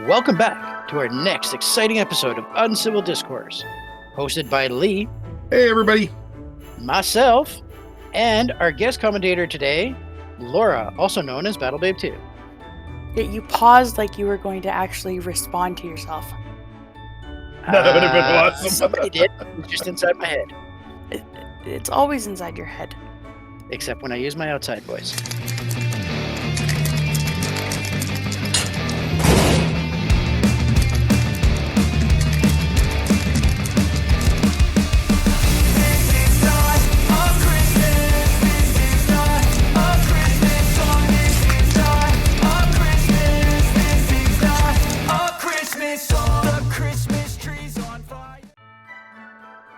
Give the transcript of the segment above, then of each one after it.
Welcome back to our next exciting episode of Uncivil Discourse, hosted by Lee, Hey everybody, myself, and our guest commentator today, Laura, also known as BattleBabe 2. Yet you paused like you were going to actually respond to yourself. That would have been awesome. Somebody did. It's just inside my head. It's always inside your head. Except when I use my outside voice.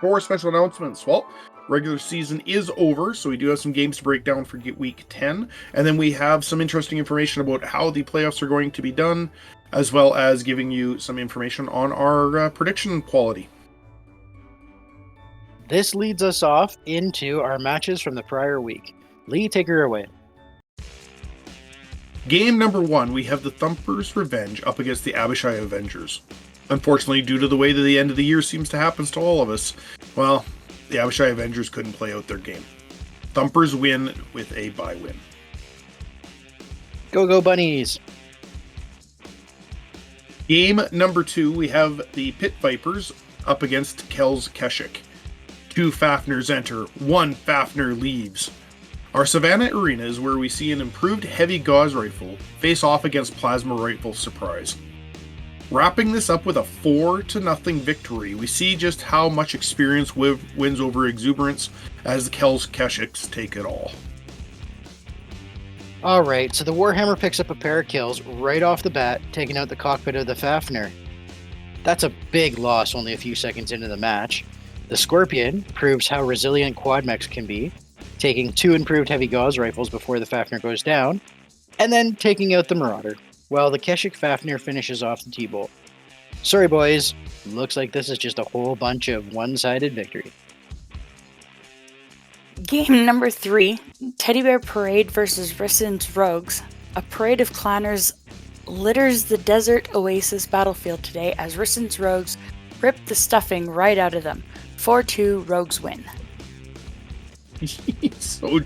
Four special announcements. Well, regular season is over, so we do have some games to break down for week 10. And then we have some interesting information about how the playoffs are going to be done, as well as giving you some information on our prediction quality. This leads us off into our matches from the prior week. Lee, take her away. Game number 1, we have the Thumper's Revenge up against the Abishai Avengers. Unfortunately, due to the way that the end of the year seems to happen to all of us, well, the Abishai Avengers couldn't play out their game. Thumpers win with a bye win. Go Bunnies! Game number 2, we have the Pit Vipers up against Kells Keshik. 2 Fafners enter, 1 Fafner leaves. Our Savannah Arena is where we see an improved heavy gauze rifle face off against plasma rifle Surprise. Wrapping this up with a 4-0 victory, we see just how much experience wins over exuberance as the Kells Keshiks take it all. Alright, so the Warhammer picks up a pair of kills right off the bat, taking out the cockpit of the Fafner. That's a big loss only a few seconds into the match. The Scorpion proves how resilient quad mechs can be, taking 2 improved heavy gauze rifles before the Fafner goes down, and then taking out the Marauder, while the Keshik Fafnir finishes off the T-Bolt. Sorry boys, looks like this is just a whole bunch of one-sided victory. Game number 3, Teddy Bear Parade versus Rissen's Rogues. A parade of clanners litters the desert oasis battlefield today as Rissen's Rogues rip the stuffing right out of them. 4-2, Rogues win. So,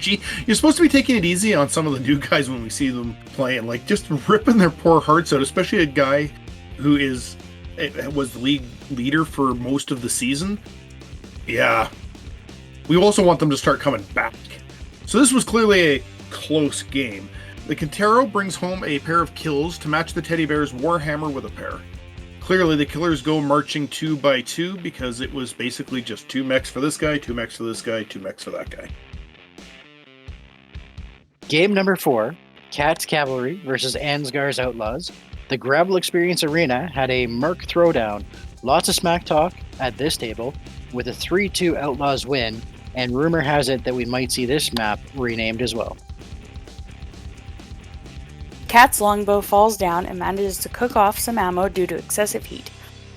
you're supposed to be taking it easy on some of the new guys when we see them playing, like just ripping their poor hearts out, especially a guy who was the league leader for most of the season. Yeah. We also want them to start coming back. So this was clearly a close game. The Quintero brings home a pair of kills to match the Teddy Bear's Warhammer with a pair. Clearly, the killers go marching 2 by 2 because it was basically just 2 mechs for this guy, 2 mechs for this guy, 2 mechs for that guy. Game number 4, Cat's Cavalry versus Ansgar's Outlaws. The Gravel Experience Arena had a Merc throwdown. Lots of smack talk at this table with a 3-2 Outlaws win, and rumor has it that we might see this map renamed as well. Cat's longbow falls down and manages to cook off some ammo due to excessive heat.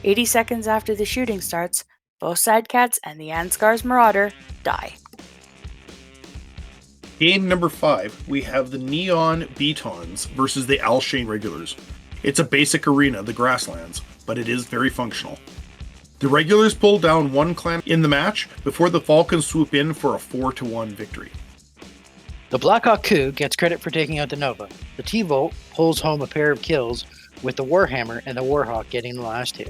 80 seconds after the shooting starts, both side cats and the Ansgar's Marauder die. Game number 5, we have the Neon Betons versus the Alshane Regulars. It's a basic arena, the Grasslands, but it is very functional. The Regulars pull down 1 clan in the match before the Falcons swoop in for a 4-1 victory. The Blackhawk Coup gets credit for taking out the Nova. The T-Volt pulls home a pair of kills, with the Warhammer and the Warhawk getting the last 2.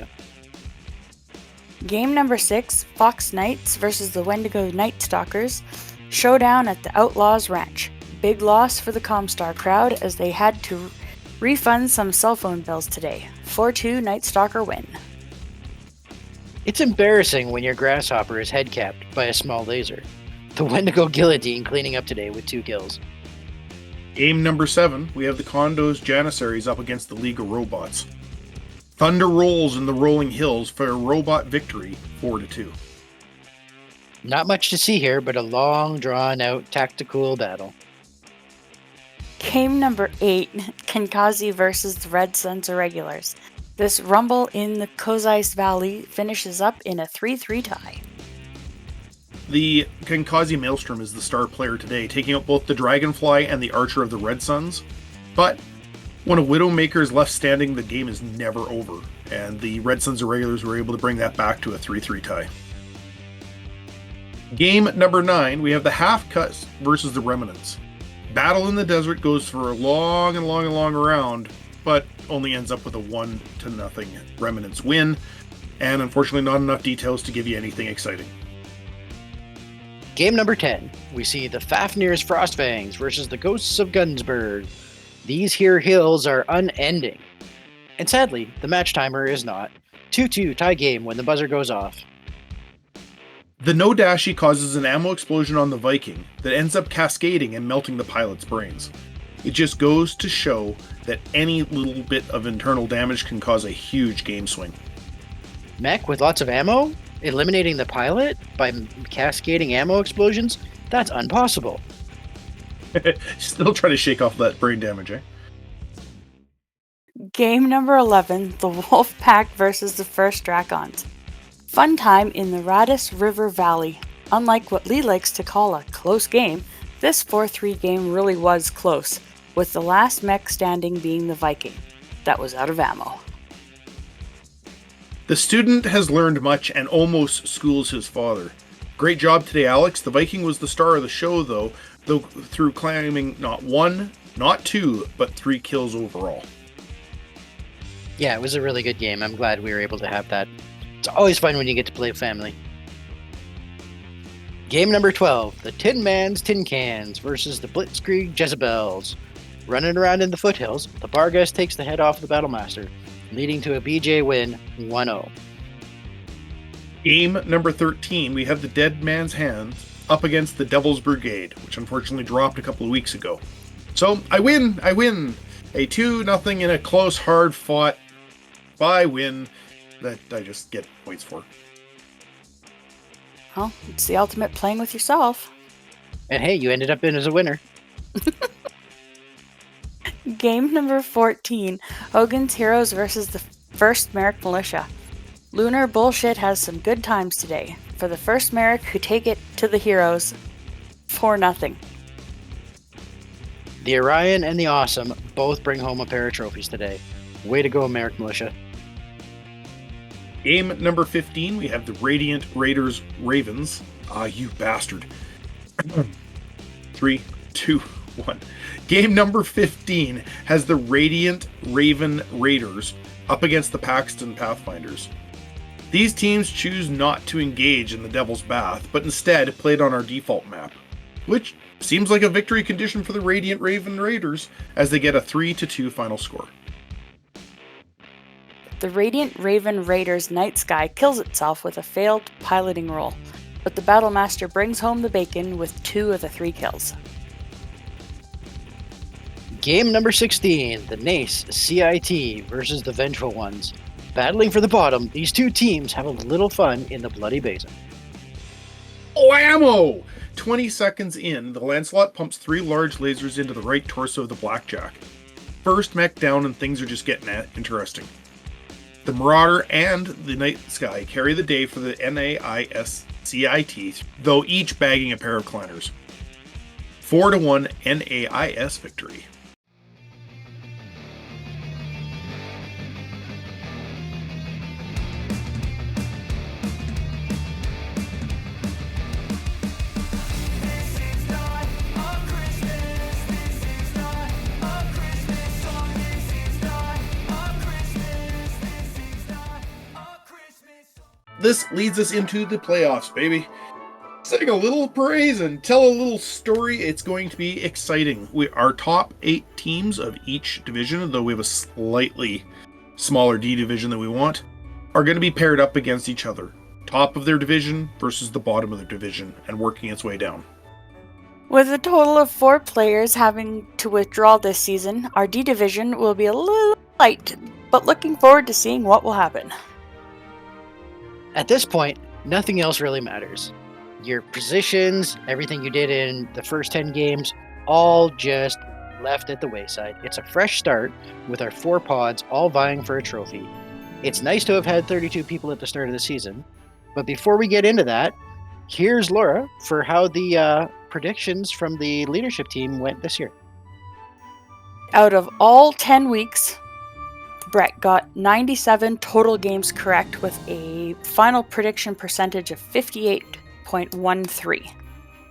Game number 6, Fox Knights versus the Wendigo Night Stalkers. Showdown at the Outlaws Ranch. Big loss for the Comstar crowd as they had to refund some cell phone bills today. 4-2 Night Stalker win. It's embarrassing when your Grasshopper is head-capped by a small laser. The Wendigo Guillotine cleaning up today with 2 kills. Game number 7, we have the Condos Janissaries up against the League of Robots. Thunder rolls in the rolling hills for a robot victory, 4-2. Not much to see here, but a long, drawn-out tactical battle. Game number 8, Kinkazi versus the Red Suns Irregulars. This rumble in the Kozais Valley finishes up in a 3-3 tie. The Kinkazi Maelstrom is the star player today, taking out both the Dragonfly and the Archer of the Red Suns. But When a Widowmaker is left standing, the game is never over, and the Red Suns Irregulars were able to bring that back to a 3-3 tie. Game number 9, we have the Half Cuts versus the Remnants. Battle in the Desert goes for a long round, but only ends up with a 1-0 Remnants win, and unfortunately not enough details to give you anything exciting. Game number 10, we see the Fafnir's Frostfangs versus the Ghosts of Gunsburg. These here hills are unending. And sadly, the match timer is not. 2-2 tie game when the buzzer goes off. The No-Dashi causes an ammo explosion on the Viking that ends up cascading and melting the pilot's brains. It just goes to show that any little bit of internal damage can cause a huge game swing. Mech with lots of ammo? Eliminating the pilot by cascading ammo explosions? That's impossible. Still trying to shake off that brain damage, eh? Game number 11, the Wolf Pack versus the First Dracons. Fun time in the Radis River Valley. Unlike what Lee likes to call a close game, this 4-3 game really was close, with the last mech standing being the Viking. That was out of ammo. The student has learned much and almost schools his father. Great job today, Alex. The Viking was the star of the show, though through claiming not 1, not 2, but 3 kills overall. Yeah, it was a really good game. I'm glad we were able to have that. It's always fun when you get to play family. Game number 12, the Tin Man's Tin Cans versus the Blitzkrieg Jezebels. Running around in the foothills, the Bargas takes the head off the Battlemaster, leading to a BJ win 1-0. Game number 13, we have the Dead Man's Hands up against the Devil's Brigade, which unfortunately dropped a couple of weeks ago. So, I win! A 2-0 in a close, hard-fought win that I just get points for. Well, it's the ultimate playing with yourself. And hey, you ended up in as a winner. Game number 14, Hogan's Heroes versus the 1st Merrick Militia. Lunar Bullshit has some good times today. For the 1st Merrick who take it to the Heroes, 4-0. The Orion and the Awesome both bring home a pair of trophies today. Way to go, Merrick Militia. Game number 15, we have the Radiant Raiders Ravens. You bastard. 3, 2, 1. Game number 15 has the Radiant Raven Raiders up against the Paxton Pathfinders. These teams choose not to engage in the Devil's Bath, but instead played on our default map, which seems like a victory condition for the Radiant Raven Raiders as they get a 3-2 final score. The Radiant Raven Raiders Night Sky kills itself with a failed piloting roll, but the Battlemaster brings home the bacon with 2 of the 3 kills. Game number 16, the Nace CIT versus the Vengeful Ones. Battling for the bottom, these two teams have a little fun in the Bloody Basin. Whammo! 20 seconds in, the Lancelot pumps 3 large lasers into the right torso of the Blackjack. First mech down and things are just getting interesting. The Marauder and the Night Sky carry the day for the NAIS CIT, though each bagging a pair of Clanners. 4-1 NAIS victory. This leads us into the playoffs, baby. Sing a little praise and tell a little story. It's going to be exciting. Our top 8 teams of each division, though we have a slightly smaller D division than we want, are going to be paired up against each other. Top of their division versus the bottom of their division, and working its way down. With a total of 4 players having to withdraw this season, our D division will be a little light, but looking forward to seeing what will happen. At this point, nothing else really matters. Your positions, everything you did in the first 10 games, all just left at the wayside. It's a fresh start with our 4 pods all vying for a trophy. It's nice to have had 32 people at the start of the season, but before we get into that, here's Laura for how the predictions from the leadership team went this year. Out of all 10 weeks, Brett got 97 total games correct with a final prediction percentage of 58.13.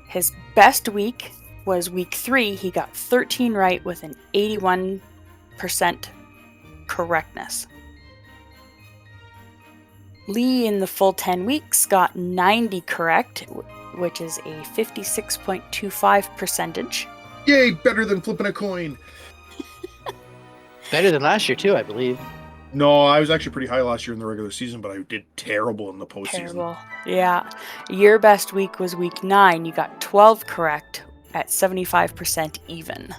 His best week was week 3. He got 13 right with an 81% correctness. Lee in the full 10 weeks got 90 correct, which is a 56.25 percentage. Yay, better than flipping a coin. Better than last year, too, I believe. No, I was actually pretty high last year in the regular season, but I did terrible in the postseason. Terrible. Yeah. Your best week was week 9. You got 12 correct at 75% even.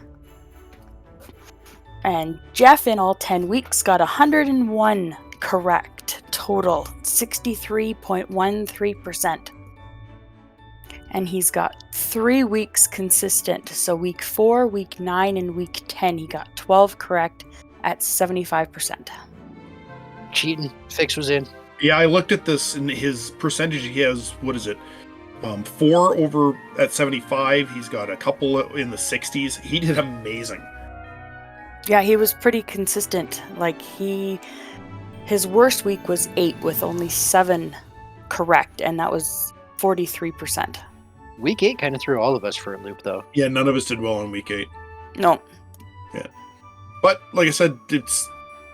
And Jeff in all 10 weeks got 101 correct total, 63.13%. And he's got 3 weeks consistent. So week 4, week 9, and week 10, he got 12 correct at 75%. Cheating. Fix was in. Yeah, I looked at this, and his percentage, he has, 4 over at 75. He's got a couple in the 60s. He did amazing. Yeah, he was pretty consistent. Like, his worst week was 8 with only 7 correct, and that was 43%. Week 8 kind of threw all of us for a loop, though. Yeah, none of us did well on week 8. No. Yeah. But, like I said,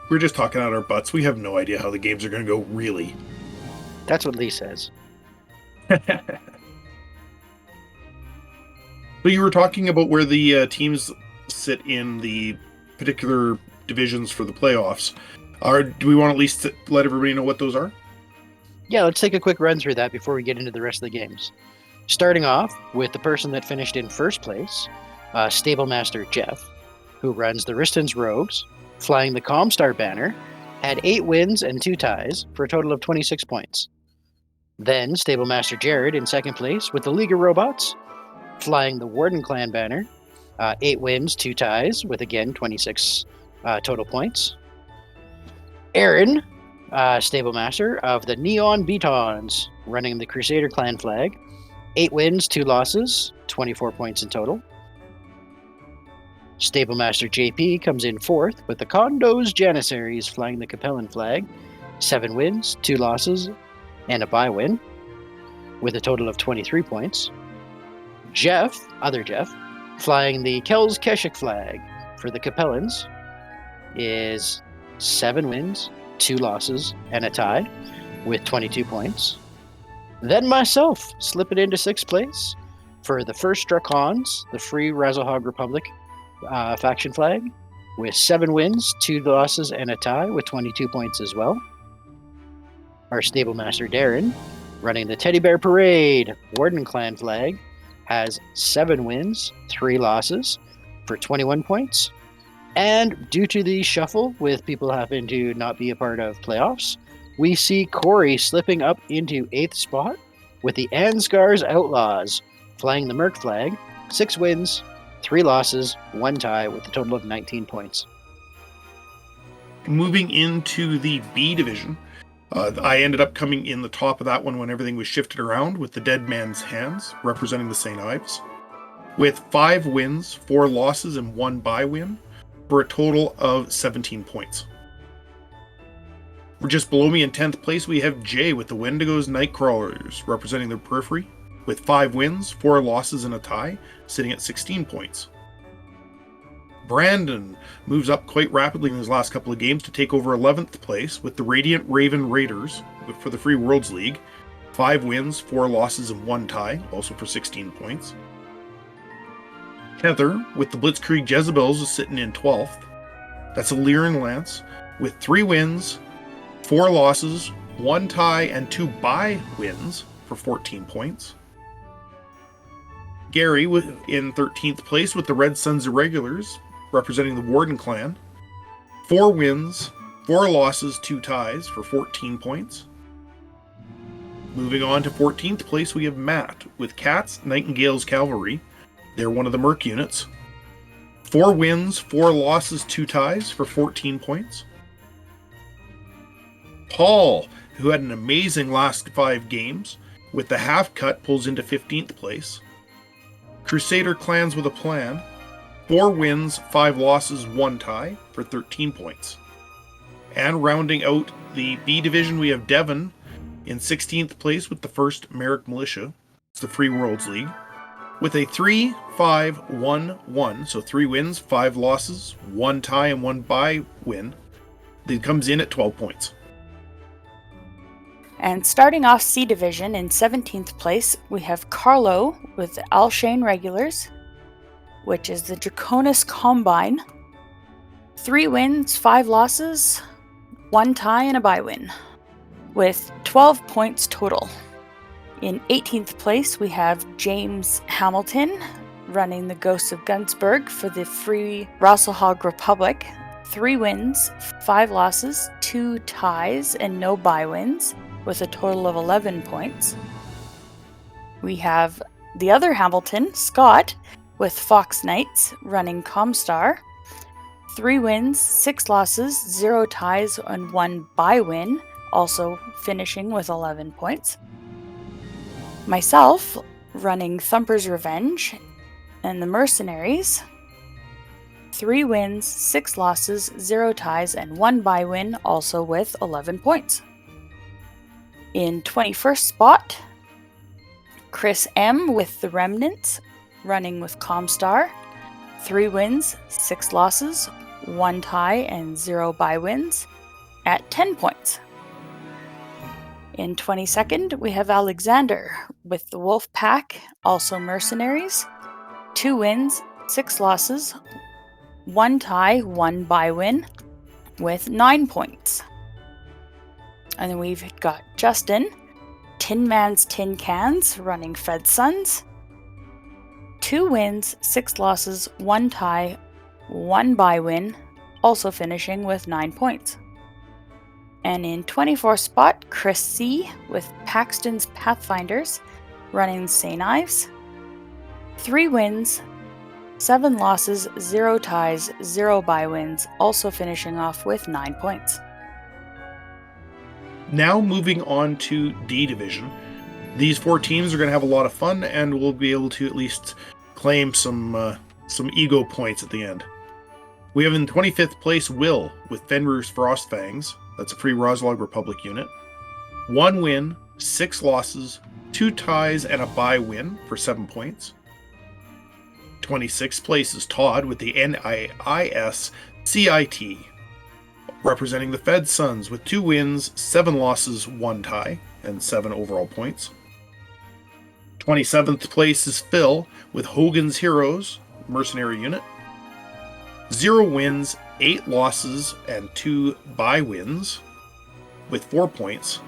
we're just talking out our butts. We have no idea how the games are going to go, really. That's what Lee says. But you were talking about where the teams sit in the particular divisions for the playoffs. Do we want to at least let everybody know what those are? Yeah, let's take a quick run through that before we get into the rest of the games. Starting off with the person that finished in first place, Stablemaster Jeff, who runs the Ristons Rogues, flying the Comstar banner, had 8 wins and 2 ties for a total of 26 points. Then Stablemaster Jared in second place with the League of Robots, flying the Warden Clan banner, 8 wins, 2 ties with again 26 total points. Aaron, Stablemaster of the Neon Beatons, running the Crusader Clan flag, 8 wins, 2 losses, 24 points in total. Stablemaster JP comes in fourth with the Condos Janissaries flying the Capellan flag, 7 wins, 2 losses, and a bye win, with a total of 23 points. Jeff, other Jeff, flying the Kells Keshik flag for the Capellans, is 7 wins, 2 losses, and a tie, with 22 points. Then myself, slipping into 6th place for the first Drakons, the Free Razzlehog Republic faction flag, with 7 wins, 2 losses, and a tie, with 22 points as well. Our Stablemaster Darren, running the Teddy Bear Parade Warden Clan flag, has 7 wins, 3 losses, for 21 points. And due to the shuffle, with people having to not be a part of playoffs, we see Corey slipping up into 8th spot with the Ansgar's Outlaws flying the Merc flag, 6 wins, 3 losses, 1 tie, with a total of 19 points. Moving into the B division, I ended up coming in the top of that one when everything was shifted around with the Dead Man's Hands, representing the St. Ives, with 5 wins, 4 losses, and 1 bye win, for a total of 17 points. Just below me in 10th place, we have Jay with the Wendigos Nightcrawlers, representing their periphery, with 5 wins, 4 losses, and a tie, sitting at 16 points. Brandon moves up quite rapidly in his last couple of games to take over 11th place with the Radiant Raven Raiders for the Free Worlds League, 5 wins, 4 losses, and 1 tie, also for 16 points. Heather with the Blitzkrieg Jezebels is sitting in 12th. That's a Lyran Lance with 3 wins, 4 losses, 1 tie, and 2 bye wins for 14 points. Gary in 13th place with the Red Suns Irregulars, representing the Warden Clan. 4 wins, 4 losses, 2 ties for 14 points. Moving on to 14th place, we have Matt with Cats Nightingale's Cavalry. They're one of the Merc units. 4 wins, 4 losses, 2 ties for 14 points. Paul, who had an amazing last 5 games, with the half cut pulls into 15th place. Crusader Clans with a Plan, 4 wins, 5 losses, 1 tie for 13 points. And rounding out the B division, we have Devon in 16th place with the 1st Merrick Militia. It's the Free Worlds League. With a 3-5-1-1, so 3 wins, 5 losses, 1 tie, and 1 bye win. It comes in at 12 points. And starting off C Division in 17th place, we have Carlo with the Alshane Regulars, which is the Draconis Combine. 3 wins, 5 losses, 1 tie, and a bye win, with 12 points total. In 18th place, we have James Hamilton running the Ghosts of Gunsburg for the Free Rasselhog Republic. 3 wins, 5 losses, 2 ties, and no bye wins, with a total of 11 points. We have the other Hamilton, Scott, with Fox Knights running Comstar. 3 wins, 6 losses, 0 ties, and 1 bye win, also finishing with 11 points. Myself, running Thumper's Revenge and the Mercenaries. 3 wins, 6 losses, 0 ties, and 1 bye win, also with 11 points. In 21st spot, Chris M. with the Remnants, running with Comstar. 3 wins, 6 losses, 1 tie, and 0 bye wins at 10 points. In 22nd, we have Alexander with the Wolf Pack, also Mercenaries. 2 wins, 6 losses, 1 tie, 1 bye win, with 9 points. And then we've got Justin, Tin Man's Tin Cans, running Fed Sons. 2 wins, 6 losses, 1 tie, 1 bye win, also finishing with 9 points. And in 24th spot, Chris C. with Paxton's Pathfinders, running St. Ives. 3 wins, 7 losses, 0 ties, 0 bye wins, also finishing off with 9 points. Now moving on to D Division. These 4 teams are going to have a lot of fun, and we'll be able to at least claim some ego points at the end. We have in 25th place Will with Fenrir's Frostfangs. That's a Free Roslog Republic unit. 1 win, 6 losses, 2 ties, and a bye win for 7 points. 26th place is Todd with the NIIS CIT, representing the Fed Sons with 2 wins, 7 losses, 1 tie, and 7 overall points. 27th place is Phil with Hogan's Heroes Mercenary Unit. 0 wins, 8 losses, and 2 bye wins with 4 points.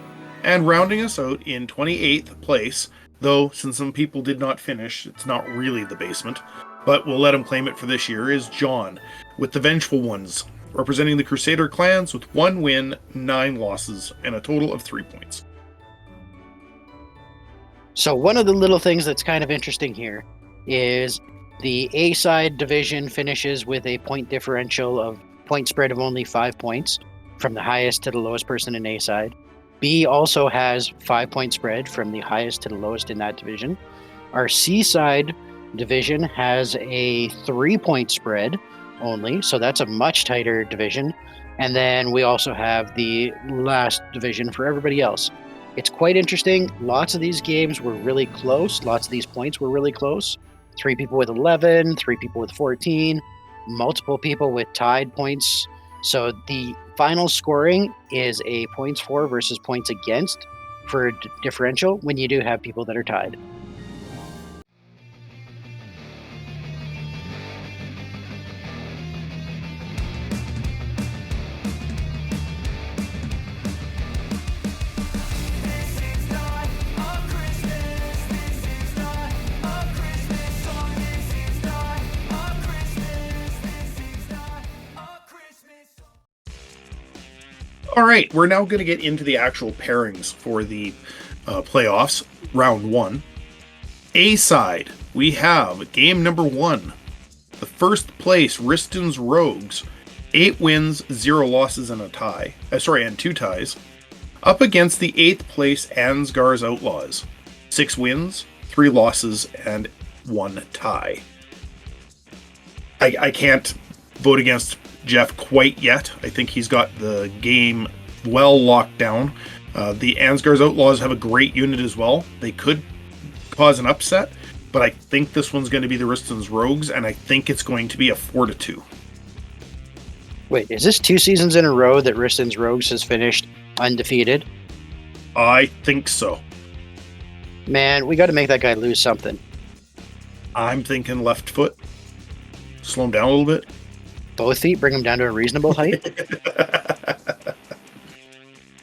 And rounding us out in 28th place, though since some people did not finish, it's not really the basement, but we'll let him claim it for this year, is John with the Vengeful Ones, representing the Crusader clans with 1 win, 9 losses, and a total of 3 points. So one of the little things that's kind of interesting here is the A-side division finishes with a point differential of point spread of only 5 points from the highest to the lowest person in A-side. B also has 5-point spread from the highest to the lowest in that division. Our C-side division has a 3-point spread only, so that's a much tighter division. And then we also have the last division for everybody else. It's quite interesting. Lots of these games were really close. Lots of these points were really close. 3 people with 11, 3 people with 14, multiple people with tied points. So the final scoring is a points for versus points against for differential when you do have people that are tied. All right, we're now going to get into the actual pairings for the playoffs, round 1. A side, we have game number 1. The first place, Riston's Rogues, 8 wins, 0 losses, and and 2 ties. Up against the 8th place, Ansgar's Outlaws, 6 wins, 3 losses, and 1 tie. I can't vote against Jeff quite yet. I think he's got the game well locked down. The Ansgar's Outlaws have a great unit as well. They could cause an upset, but I think this one's going to be the Riston's Rogues, and I think it's going to be a 4-2. Wait, is this 2 seasons in a row that Riston's Rogues has finished undefeated? I think so. Man, we got to make that guy lose something. I'm thinking left foot. Slow him down a little bit. Both feet, bring him down to a reasonable height.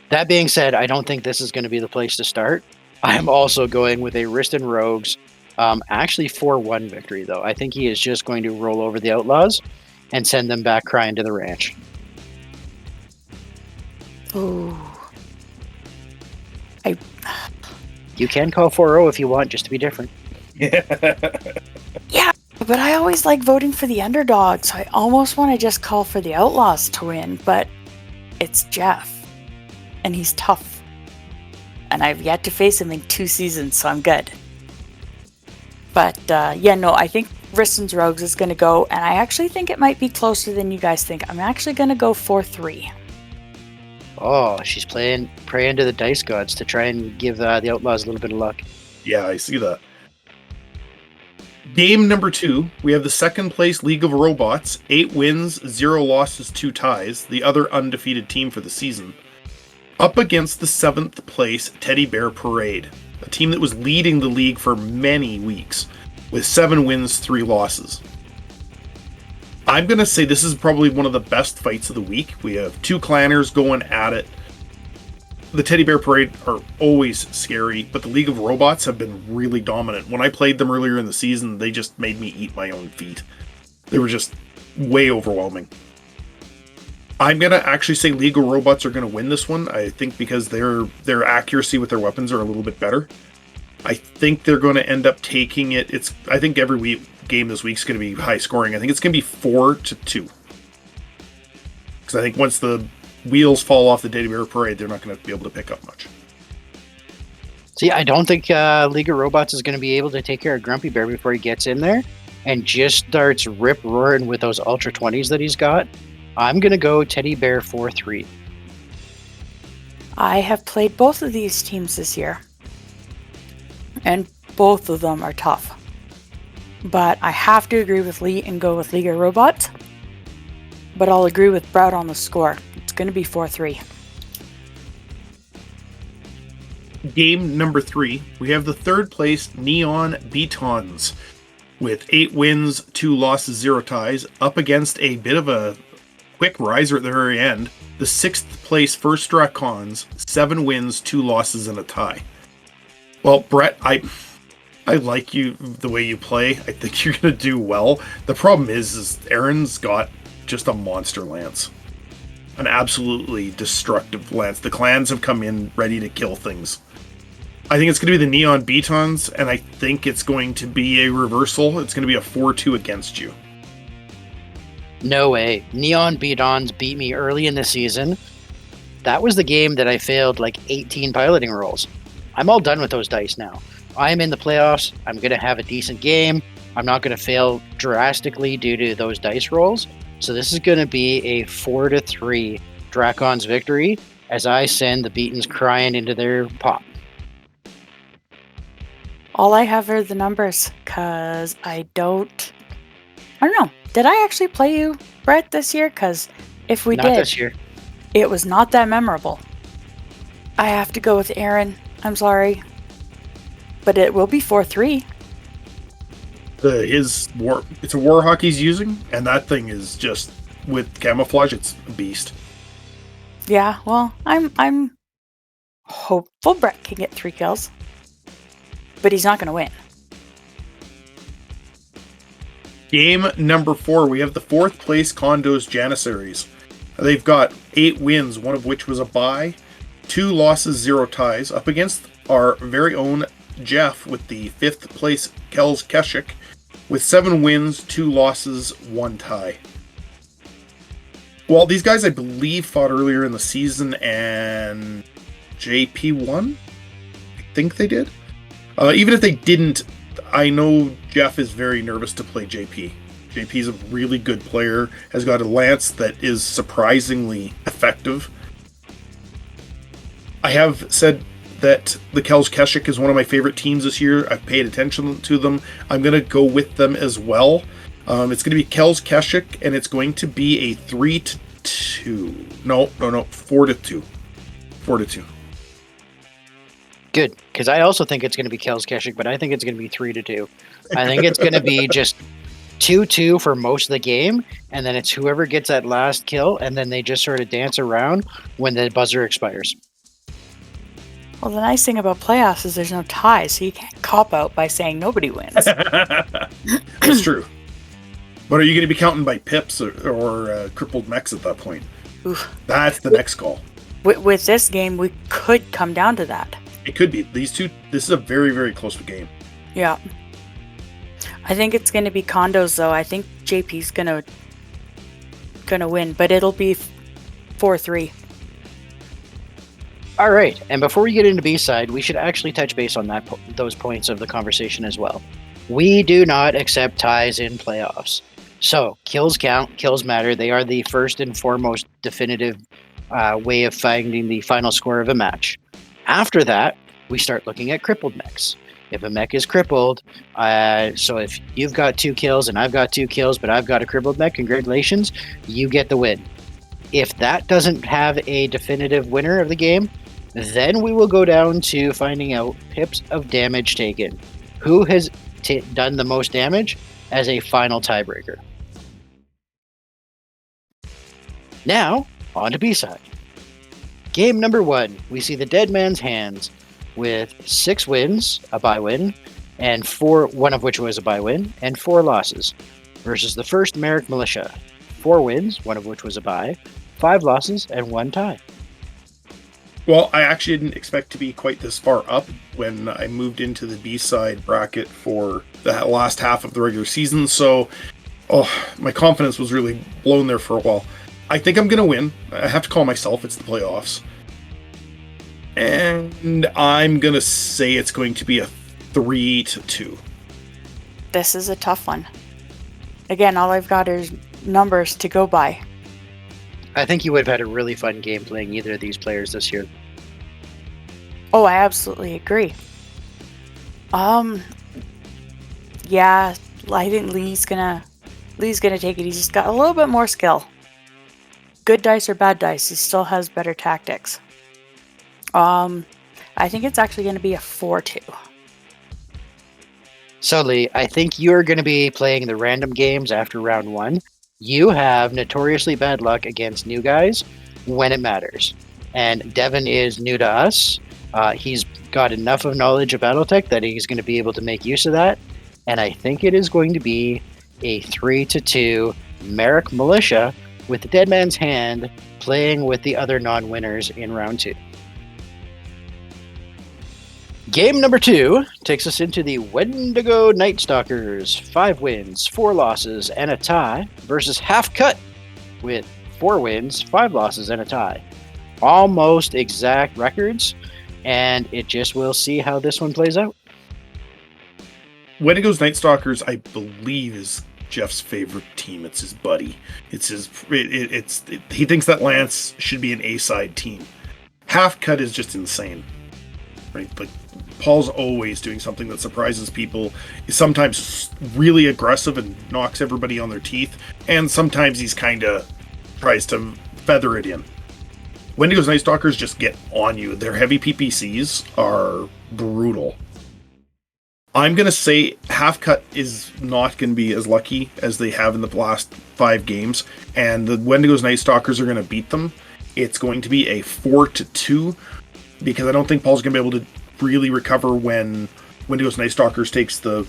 That being said, I don't think this is going to be the place to start. I'm also going with a Riston Rogues, actually 4-1 victory, though. I think he is just going to roll over the Outlaws and send them back crying to the ranch. Ooh. You can call 4-0 if you want, just to be different. Yeah, but I always like voting for the underdog, so I almost want to just call for the Outlaws to win, but it's Jeff. And he's tough. And I've yet to face him in 2 seasons, so I'm good. But, I think Riston's Rogues is going to go, and I actually think it might be closer than you guys think. I'm actually going to go 4-3. Oh, she's praying to the dice gods to try and give the Outlaws a little bit of luck. Yeah, I see that. Game number 2, we have the second place League of Robots, 8 wins, 0 losses, 2 ties, the other undefeated team for the season, up against the 7th place Teddy Bear Parade, a team that was leading the league for many weeks, with 7 wins, 3 losses. I'm going to say this is probably one of the best fights of the week. We have 2 clanners going at it. The Teddy Bear Parade are always scary, but the League of Robots have been really dominant. When I played them earlier in the season, they just made me eat my own feet. They were just way overwhelming. I'm going to actually say League of Robots are going to win this one, I think, because their accuracy with their weapons are a little bit better. I think they're going to end up taking it. I think every game this week is going to be high scoring. I think it's going to be 4-2. Because I think once the wheels fall off the Teddy Bear Parade, they're not going to be able to pick up much. See, I don't think League of Robots is going to be able to take care of Grumpy Bear before he gets in there and just starts rip-roaring with those Ultra 20s that he's got. I'm going to go Teddy Bear 4-3. I have played both of these teams this year, and both of them are tough. But I have to agree with Lee and go with League of Robots. But I'll agree with Brown on the score. It's going to be 4-3. Game number 3, we have the 3rd place Neon Betons with 8 wins, 2 losses, 0 ties, up against a bit of a quick riser at the very end. The 6th place First Dracons, 7 wins, 2 losses, and a tie. Well, Brett, I like you the way you play. I think you're going to do well. The problem is Aaron's got just a monster lance. An absolutely destructive lance. The clans have come in ready to kill things. I think it's going to be the Neon Betons, and I think it's going to be a reversal. It's going to be a 4-2 against you. No way. Neon Betons beat me early in the season. That was the game that I failed like 18 piloting rolls. I'm all done with those dice now. I'm in the playoffs. I'm going to have a decent game. I'm not going to fail drastically due to those dice rolls. So this is going to be a 4-3 Dracons victory as I send the Beatons crying into their pop. All I have are the numbers, because I don't know. Did I actually play you, Brett, this year? Because if we Not did, this year. it was not that memorable. I have to go with Aaron. I'm sorry. But it will be 4-3. It's a Warhawk he's using, and that thing is just, with camouflage, it's a beast. Yeah, well, I'm hopeful Brett can get 3 kills. But he's not going to win. Game number 4, we have the 4th place Condos Janissaries. They've got 8 wins, one of which was a bye, 2 losses, 0 ties, up against our very own Jeff with the 5th place Kells Keshik with 7 wins, 2 losses, 1 tie. Well, these guys, I believe, fought earlier in the season, and JP won? I think they did. Even if they didn't, I know Jeff is very nervous to play JP. JP's a really good player, has got a lance that is surprisingly effective. I have said that the Kells Keshik is one of my favorite teams this year. I've paid attention to them. I'm going to go with them as well. It's going to be Kells Keshik, and it's going to be a 3-2. No, 4-2. 4-2. Good, because I also think it's going to be Kells Keshik, but I think it's going to be 3-2. I think it's going to be just 2-2 for most of the game, and then it's whoever gets that last kill, and then they just sort of dance around when the buzzer expires. Well, the nice thing about playoffs is there's no ties, so you can't cop out by saying nobody wins. That's true. But are you going to be counting by pips or crippled mechs at that point? Oof. That's the next call. With this game, we could come down to that. It could be. These two, this is a very, very close game. Yeah. I think it's going to be condos, though. I think JP's gonna win, but it'll be 4-3. All right, and before we get into B-side, we should actually touch base on those points of the conversation as well. We do not accept ties in playoffs. So, kills count, kills matter. They are the first and foremost definitive way of finding the final score of a match. After that, we start looking at crippled mechs. If a mech is crippled, so if you've got 2 kills and I've got 2 kills, but I've got a crippled mech, congratulations, you get the win. If that doesn't have a definitive winner of the game, then we will go down to finding out pips of damage taken. Who has done the most damage as a final tiebreaker. Now, on to B-side. Game number 1, we see the Dead Man's Hands with 6 wins, a bye win, and 4, one of which was a bye win, and 4 losses, versus the first Merrick Militia, 4 wins, one of which was a bye, 5 losses, and 1 tie. Well, I actually didn't expect to be quite this far up when I moved into the B-side bracket for the last half of the regular season, so my confidence was really blown there for a while. I think I'm going to win. I have to call myself. It's the playoffs. And I'm going to say it's going to be a 3-2. This is a tough one. Again, all I've got is numbers to go by. I think you would have had a really fun game playing either of these players this year. Oh, I absolutely agree. Yeah, I think Lee's gonna take it. He's just got a little bit more skill. Good dice or bad dice, he still has better tactics. I think it's actually going to be a 4-2. So, Lee, I think you're going to be playing the random games after round 1. You have notoriously bad luck against new guys when it matters. And Devin is new to us. He's got enough of knowledge of Battletech that he's going to be able to make use of that. And I think it is going to be a 3-2 Merrick Militia with the Dead Man's Hand playing with the other non-winners in round 2. Game number 2 takes us into the Wendigo Night Stalkers, 5 wins, 4 losses, and a tie, versus Half Cut with 4 wins, 5 losses, and a tie. Almost exact records, and it just will see how this one plays out. Wendigo's Night Stalkers, I believe, is Jeff's favorite team. It's his buddy. It's his. He thinks that Lance should be an A-side team. Half Cut is just insane, right? Like, Paul's always doing something that surprises people. He's sometimes really aggressive and knocks everybody on their teeth, and sometimes he's kind of tries to feather it in. Wendigo's Night Stalkers just get on you. Their heavy PPCs are brutal. I'm going to say Half Cut is not going to be as lucky as they have in the last 5 games, and the Wendigo's Night Stalkers are going to beat them. It's going to be a 4-2, because I don't think Paul's going to be able to really recover when Wendigo's Night Stalkers takes the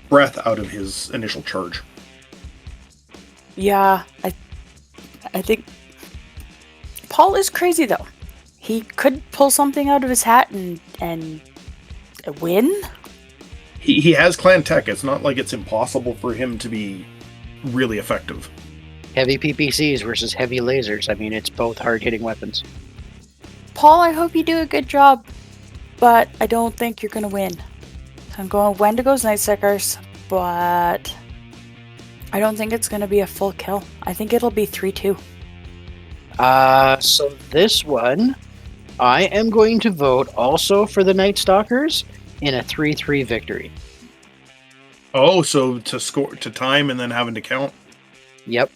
breath out of his initial charge. Yeah, I think Paul is crazy, though. He could pull something out of his hat and win. He has clan tech. It's not like it's impossible for him to be really effective. Heavy PPCs versus heavy lasers. I mean, it's both hard-hitting weapons. Paul, I hope you do a good job, but I don't think you're going to win. I'm going Wendigo's Night Stalkers, but I don't think it's going to be a full kill. I think it'll be 3-2. So this one, I am going to vote also for the Night Stalkers in a 3-3 victory. Oh, so to score to time and then having to count. Yep.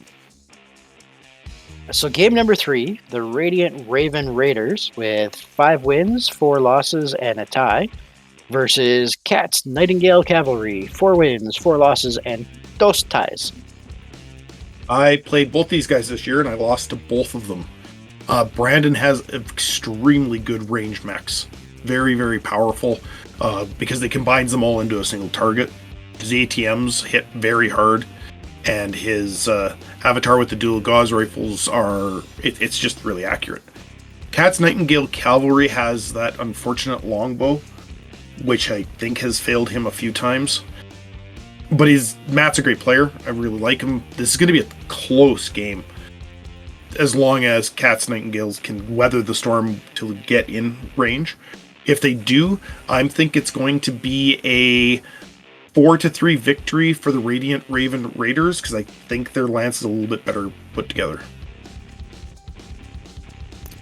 So game number 3, the Radiant Raven Raiders with 5 wins, 4 losses, and a tie, versus Cat's Nightingale Cavalry, 4 wins, 4 losses, and 2 ties. I played both these guys this year, and I lost to both of them. Brandon has extremely good range mechs. Very, very powerful, because they combines them all into a single target. His ATMs hit very hard, and his avatar with the dual gauze rifles it's just really accurate. Cat's Nightingale Cavalry has that unfortunate longbow, which I think has failed him a few times. But Matt's a great player. I really like him. This is going to be a close game, as long as Cat's Nightingales can weather the storm to get in range. If they do, I think it's going to be a 4-3 victory for the Radiant Raven Raiders, because I think their lance is a little bit better put together.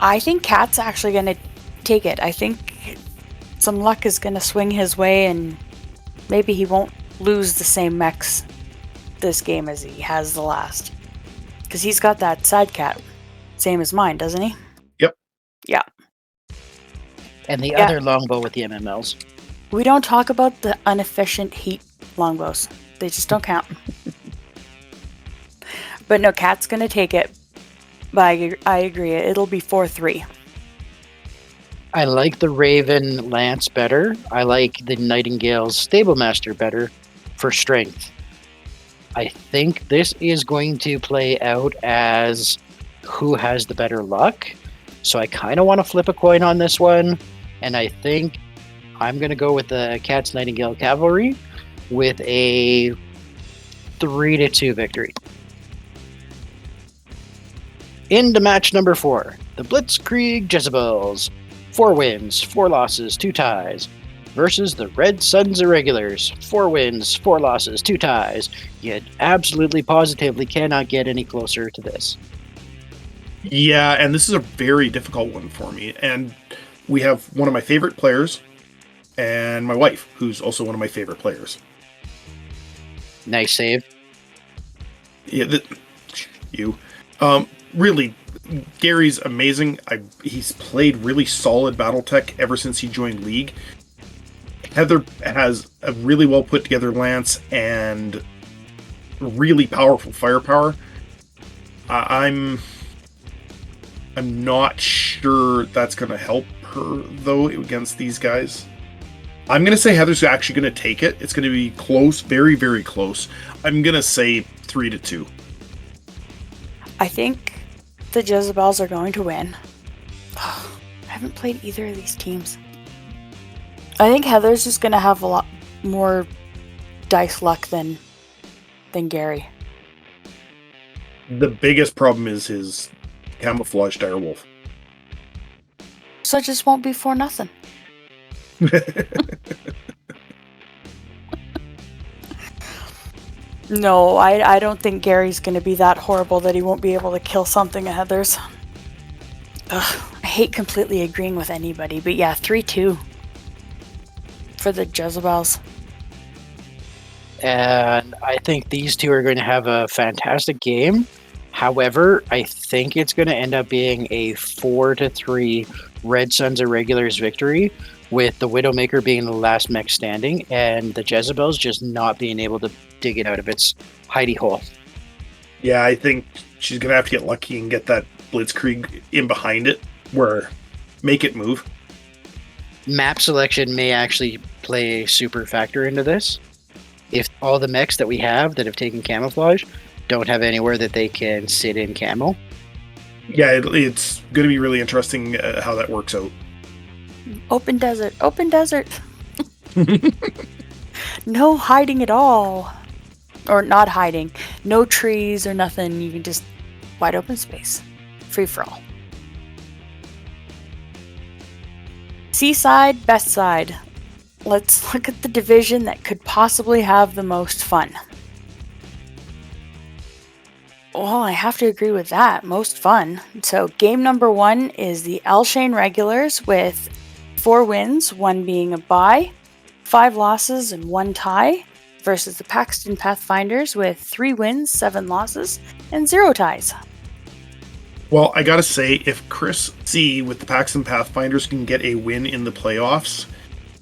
I think Cat's actually going to take it. I think some luck is going to swing his way, and maybe he won't lose the same mechs this game as he has the last. Because he's got that side cat, same as mine, doesn't he? Yep. Yeah. And the other longbow with the MMLs. We don't talk about the inefficient heat longbows. They just don't count. But no, Cat's going to take it. But I agree. It'll be 4-3. I like the Raven Lance better. I like the Nightingale's Stablemaster better for strength. I think this is going to play out as who has the better luck. So I kind of want to flip a coin on this one. And I think I'm going to go with the Cat's Nightingale Cavalry with a 3-2 victory. Into match number 4, the Blitzkrieg Jezebels. 4 wins, 4 losses, 2 ties. Versus the Red Suns Irregulars. 4 wins, 4 losses, 2 ties. You absolutely positively cannot get any closer to this. Yeah, and this is a very difficult one for me. And we have one of my favorite players, and my wife, who's also one of my favorite players. Nice save. Yeah, really, Gary's amazing. He's played really solid BattleTech ever since he joined League. Heather has a really well put together lance and really powerful firepower. I'm not sure that's going to help her, though, against these guys. I'm going to say Heather's actually going to take it. It's going to be close, very, very close. I'm going to say 3-2. I think the Jezebels are going to win. I haven't played either of these teams. I think Heather's just going to have a lot more dice luck than Gary. The biggest problem is his camouflage direwolf. So it just won't be 4-0. No, I don't think Gary's going to be that horrible that he won't be able to kill something of Heather's. Ugh, I hate completely agreeing with anybody, but yeah, 3-2 for the Jezebels. And I think these two are going to have a fantastic game. However, I think it's going to end up being a 4-3 Red Suns Irregulars victory, with the Widowmaker being the last mech standing and the Jezebels just not being able to dig it out of its hidey hole. Yeah, I think she's going to have to get lucky and get that Blitzkrieg in behind it, where make it move. Map selection may actually play a super factor into this. If all the mechs that we have that have taken camouflage don't have anywhere that they can sit in camo. Yeah, it's going to be really interesting how that works out. Open desert. No hiding at all. Or not hiding. No trees or nothing. You can just wide open space. Free for all. Seaside, best side. Let's look at the division that could possibly have the most fun. Well, I have to agree with that. Most fun. So, game number 1 is the Alshane Regulars with 4 wins, 1 being a bye, 5 losses, and 1 tie, versus the Paxton Pathfinders with 3 wins, 7 losses, and 0 ties. Well, I gotta say, if Chris C with the Paxton Pathfinders can get a win in the playoffs,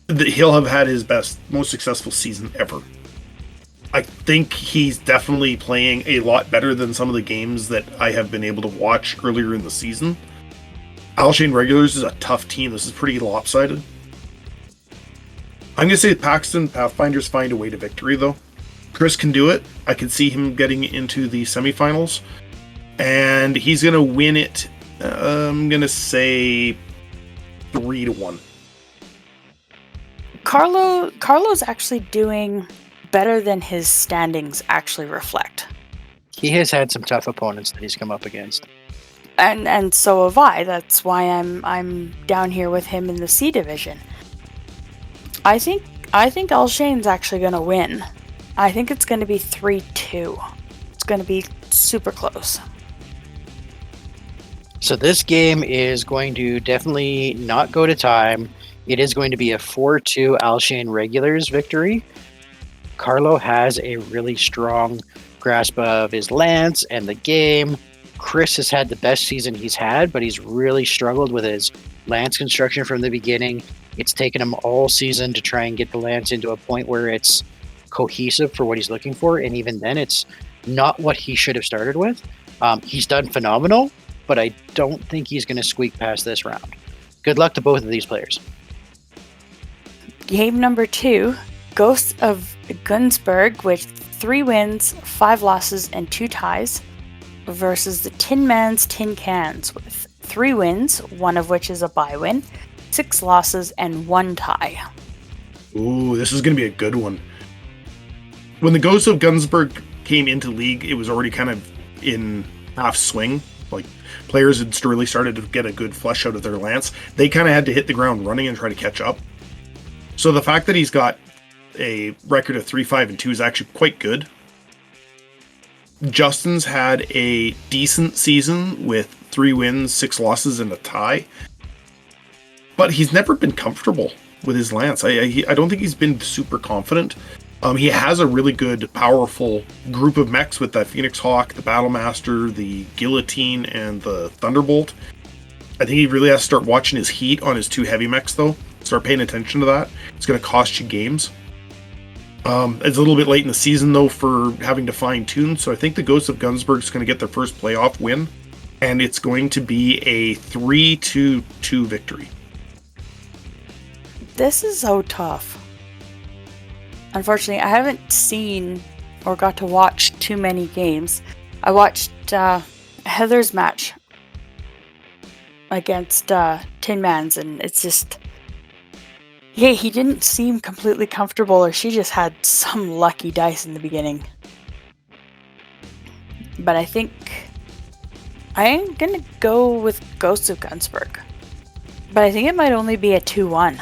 he'll have had his most successful season ever. I think he's definitely playing a lot better than some of the games that I have been able to watch earlier in the season. Alshane Regulars is a tough team. This is pretty lopsided. I'm going to say Paxton Pathfinders find a way to victory, though. Chris can do it. I can see him getting into the semifinals. And he's going to win it, I'm going to say 3-1. Carlo's actually doing better than his standings actually reflect. He has had some tough opponents that he's come up against. And so have I. That's why I'm down here with him in the C division. I think Alshane's actually going to win. I think it's going to be 3-2. It's going to be super close. So this game is going to definitely not go to time. It is going to be a 4-2 Alshane Regulars victory. Carlo has a really strong grasp of his lance and the game. Chris has had the best season he's had, but he's really struggled with his lance construction from the beginning. It's taken him all season to try and get the lance into a point where it's cohesive for what he's looking for, and even then it's not what he should have started with. He's done phenomenal, but I don't think he's going to squeak past this round. Good luck to both of these players. Game number 2, Ghosts of Gunsberg with 3 wins, 5 losses, and 2 ties, versus the Tin Man's Tin Cans with 3 wins, 1 of which is a bye win, 6 losses, and 1 tie. Ooh, this is going to be a good one. When the Ghosts of Gunsberg came into League, it was already kind of in half swing. Like, players had really started to get a good flesh out of their lance. They kind of had to hit the ground running and try to catch up. So the fact that he's got a record of 3-5-2 is actually quite good. Justin's had a decent season with 3 wins, 6 losses, and a tie. But he's never been comfortable with his lance. I don't think he's been super confident. He has a really good, powerful group of mechs with that Phoenix Hawk, the Battlemaster, the Guillotine, and the Thunderbolt. I think he really has to start watching his heat on his 2 heavy mechs, though. Start paying attention to that. It's going to cost you games. It's a little bit late in the season, though, for having to fine-tune, so I think the Ghosts of Gunsberg is going to get their first playoff win, and it's going to be a 3-2 victory. This is so tough. Unfortunately, I haven't seen or got to watch too many games. I watched Heather's match against Tin Man's, and it's just... Yeah, he didn't seem completely comfortable, or she just had some lucky dice in the beginning. But I think I'm gonna go with Ghosts of Gunsberg. But I think it might only be a 2-1.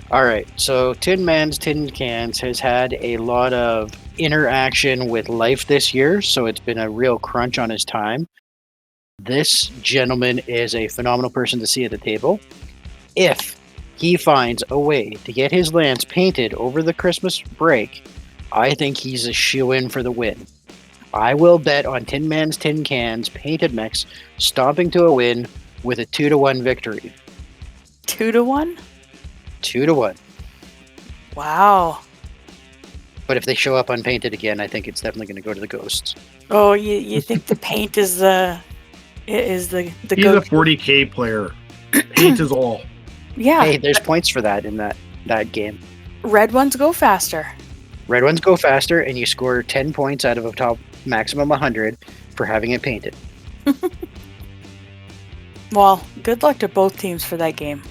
All right, so Tin Man's Tin Cans has had a lot of interaction with life this year, so it's been a real crunch on his time. This gentleman is a phenomenal person to see at the table. If he finds a way to get his lance painted over the Christmas break, I think he's a shoo-in for the win. I will bet on Tin Man's Tin Cans painted mechs stomping to a win with a 2-1 victory. 2-1? 2-1. Wow. But if they show up unpainted again, I think it's definitely going to go to the Ghosts. Oh, you think the paint is the He's a 40k player. Paint is all. Yeah. Hey, there's points for that in that game. Red ones go faster. Red ones go faster, and you score 10 points out of a top maximum 100 for having it painted. Well, good luck to both teams for that game.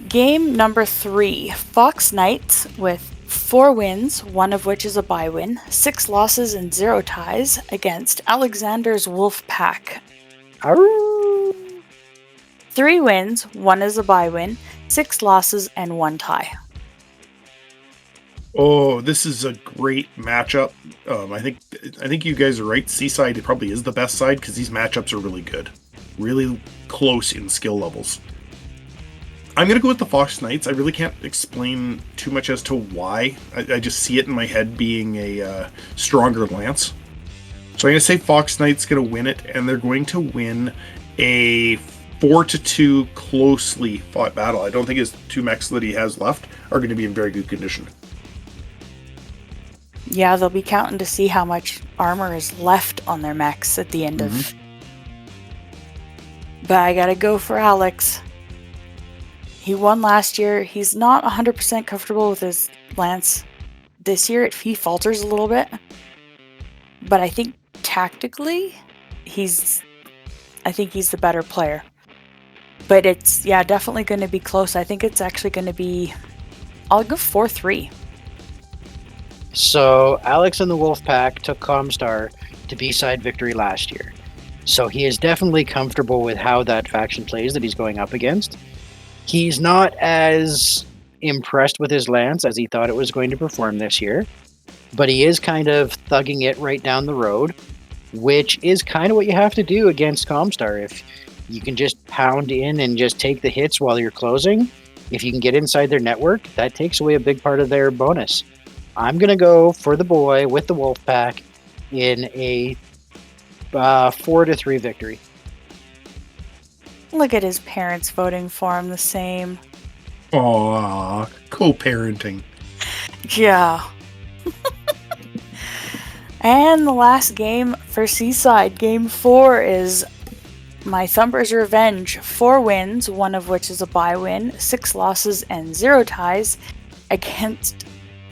Game number 3, Fox Knights with 4 wins, 1 of which is a bye win, 6 losses and 0 ties against Alexander's Wolf Pack. Arroo! 3 wins, 1 is a bye win, 6 losses, and 1 tie. Oh, this is a great matchup. I think you guys are right. Seaside probably is the best side because these matchups are really good, really close in skill levels. I'm gonna go with the Fox Knights. I really can't explain too much as to why. I just see it in my head being a stronger lance. So I'm gonna say Fox Knights gonna win it, and they're going to win a 4-2 closely fought battle. I don't think his two mechs that he has left are going to be in very good condition. Yeah, they'll be counting to see how much armor is left on their mechs at the end of. But I gotta go for Alex. He won last year. He's not 100% comfortable with his lance this year. He falters a little bit. But I think tactically, he's the better player. But it's, definitely going to be close. I think it's actually going to be, I'll go 4-3. So Alex and the Wolfpack took Comstar to B-side victory last year. So he is definitely comfortable with how that faction plays that he's going up against. He's not as impressed with his lance as he thought it was going to perform this year, but he is kind of thugging it right down the road, which is kind of what you have to do against Comstar. If you can just pound in and just take the hits while you're closing, if you can get inside their network, that takes away a big part of their bonus. I'm going to go for the boy with the Wolfpack in a 4-3 victory. Look at his parents voting for him the same. Aww, co-parenting. Yeah. And the last game for Seaside, Game 4, is my Thumper's Revenge. 4 wins, one of which is a bye win, 6 losses and 0 ties, against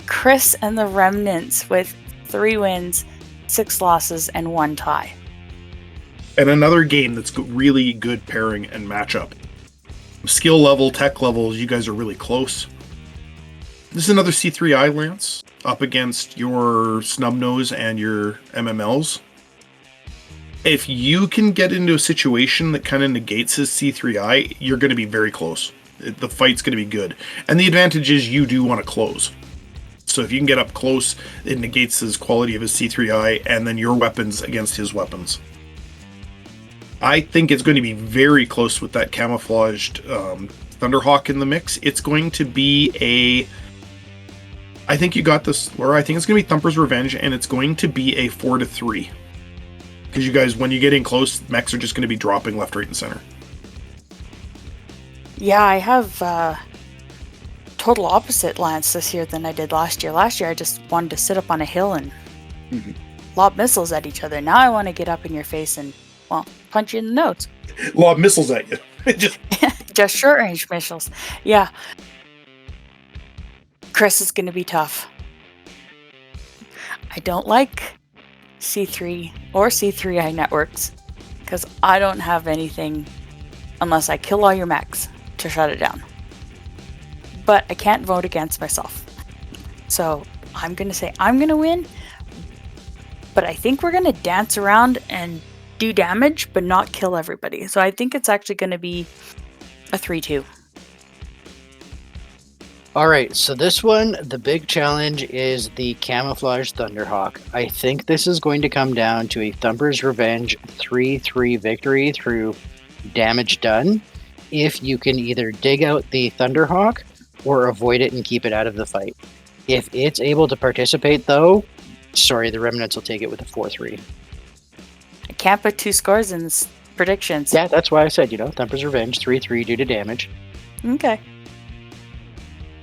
Chris and the Remnants with 3 wins, 6 losses, and 1 tie. And another game that's really good pairing and matchup. Skill level, tech levels, you guys are really close. This is another C3I lance up against your Snubnose and your MMLs. If you can get into a situation that kind of negates his C3I, you're going to be very close. The fight's going to be good. And the advantage is you do want to close. So if you can get up close, it negates his quality of his C3I and then your weapons against his weapons. I think it's going to be very close with that camouflaged Thunderhawk in the mix. It's going to be I think you got this, Laura. I think it's going to be Thumper's Revenge, and it's going to be a 4-3. Because you guys, when you get in close, mechs are just going to be dropping left, right, and center. Yeah, I have total opposite lance this year than I did last year. Last year, I just wanted to sit up on a hill and lob missiles at each other. Now I want to get up in your face and, well, punch you in the nose. Lob missiles at you. Just short range missiles. Yeah. Chris is going to be tough. I don't like C3 or C3I networks because I don't have anything unless I kill all your mechs to shut it down. But I can't vote against myself. So I'm going to say I'm going to win, but I think we're going to dance around and do damage but not kill everybody. So I think it's actually going to be a 3-2. Alright, so this one, the big challenge is the Camouflage Thunderhawk. I think this is going to come down to a Thumper's Revenge 3-3 victory through damage done, if you can either dig out the Thunderhawk or avoid it and keep it out of the fight. If it's able to participate though, sorry, the Remnants will take it with a 4-3. I can't put 2 scores in predictions. Yeah, that's why I said, Thumper's Revenge 3-3 due to damage. Okay.